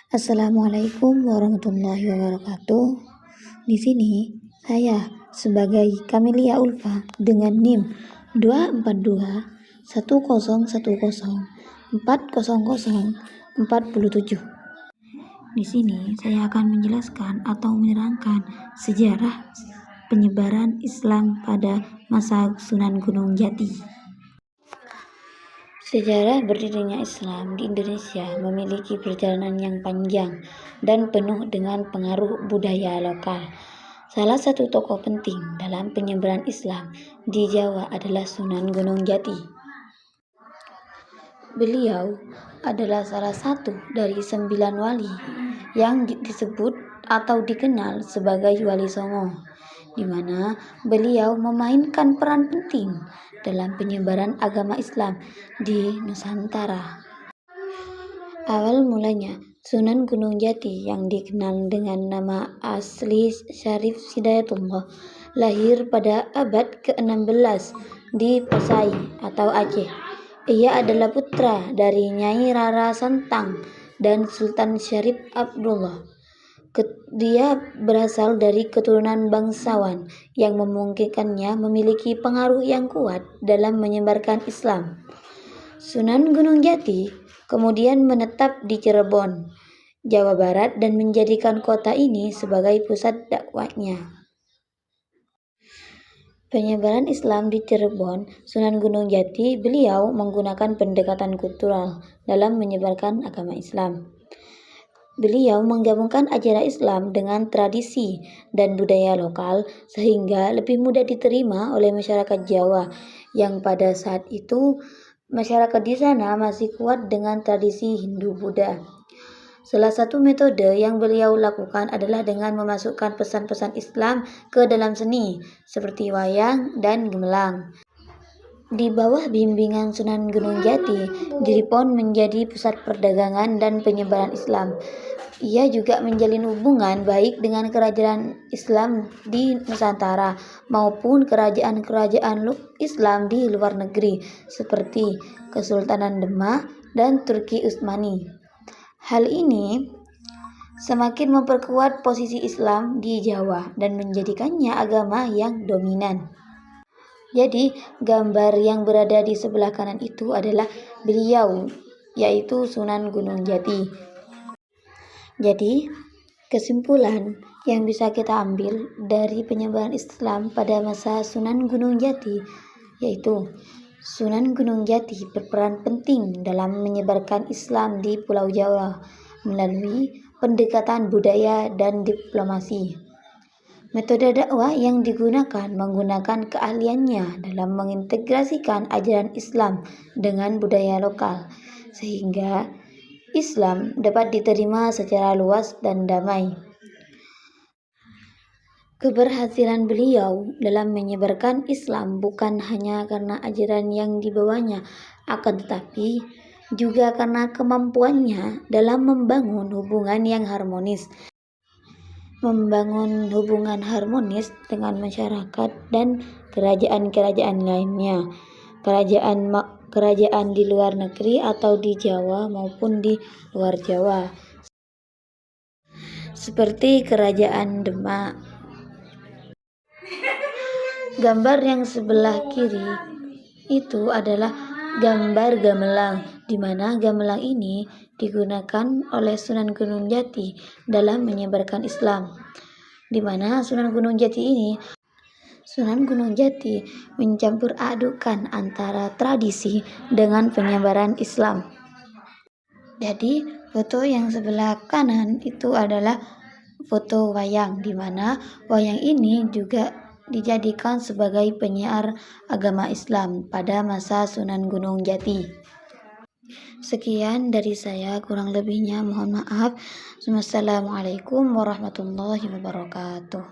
Assalamualaikum warahmatullahi wabarakatuh. Di sini saya sebagai Kamelia Ulfa dengan NIM 24210104047. Di sini saya akan menjelaskan atau menerangkan sejarah penyebaran Islam pada masa Sunan Gunung Jati. Sejarah berdirinya Islam di Indonesia memiliki perjalanan yang panjang dan penuh dengan pengaruh budaya lokal. Salah satu tokoh penting dalam penyebaran Islam di Jawa adalah Sunan Gunung Jati. Beliau adalah salah satu dari 9 wali yang disebut atau dikenal sebagai Wali Songo, di mana beliau memainkan peran penting dalam penyebaran agama Islam di Nusantara. Awal mulanya, Sunan Gunung Jati yang dikenal dengan nama asli Syarif Hidayatullah lahir pada abad ke-16 di Pasai atau Aceh. Ia adalah putra dari Nyai Rara Santang dan Sultan Syarif Abdullah. Dia berasal dari keturunan bangsawan yang memungkinkannya memiliki pengaruh yang kuat dalam menyebarkan Islam. Sunan Gunung Jati kemudian menetap di Cirebon, Jawa Barat dan menjadikan kota ini sebagai pusat dakwahnya. Penyebaran Islam di Cirebon, Sunan Gunung Jati, beliau menggunakan pendekatan kultural dalam menyebarkan agama Islam. Beliau menggabungkan ajaran Islam dengan tradisi dan budaya lokal sehingga lebih mudah diterima oleh masyarakat Jawa yang pada saat itu masyarakat di sana masih kuat dengan tradisi Hindu-Buddha. Salah satu metode yang beliau lakukan adalah dengan memasukkan pesan-pesan Islam ke dalam seni seperti wayang dan gemelang. Di bawah bimbingan Sunan Gunung Jati, Cirebon menjadi pusat perdagangan dan penyebaran Islam. Ia juga menjalin hubungan baik dengan kerajaan Islam di Nusantara maupun kerajaan-kerajaan Islam di luar negeri seperti Kesultanan Demak dan Turki Utsmani. Hal ini semakin memperkuat posisi Islam di Jawa dan menjadikannya agama yang dominan. Jadi, gambar yang berada di sebelah kanan itu adalah beliau, yaitu Sunan Gunung Jati. Jadi, kesimpulan yang bisa kita ambil dari penyebaran Islam pada masa Sunan Gunung Jati, yaitu Sunan Gunung Jati berperan penting dalam menyebarkan Islam di Pulau Jawa melalui pendekatan budaya dan diplomasi. Metode dakwah yang digunakan menggunakan keahliannya dalam mengintegrasikan ajaran Islam dengan budaya lokal, sehingga Islam dapat diterima secara luas dan damai. Keberhasilan beliau dalam menyebarkan Islam bukan hanya karena ajaran yang dibawanya, akan tetapi juga karena kemampuannya dalam membangun hubungan harmonis dengan masyarakat dan kerajaan-kerajaan lainnya, kerajaan di luar negeri atau di Jawa maupun di luar Jawa, seperti Kerajaan Demak. Gambar yang sebelah kiri itu adalah gambar gamelan, di mana gamelan ini digunakan oleh Sunan Gunung Jati dalam menyebarkan Islam, di mana Sunan Gunung Jati mencampur adukan antara tradisi dengan penyebaran Islam. Jadi, foto yang sebelah kanan itu adalah foto wayang, di mana wayang ini juga dijadikan sebagai penyiar agama Islam pada masa Sunan Gunung Jati. Sekian dari saya, kurang lebihnya mohon maaf. Wassalamualaikum warahmatullahi wabarakatuh.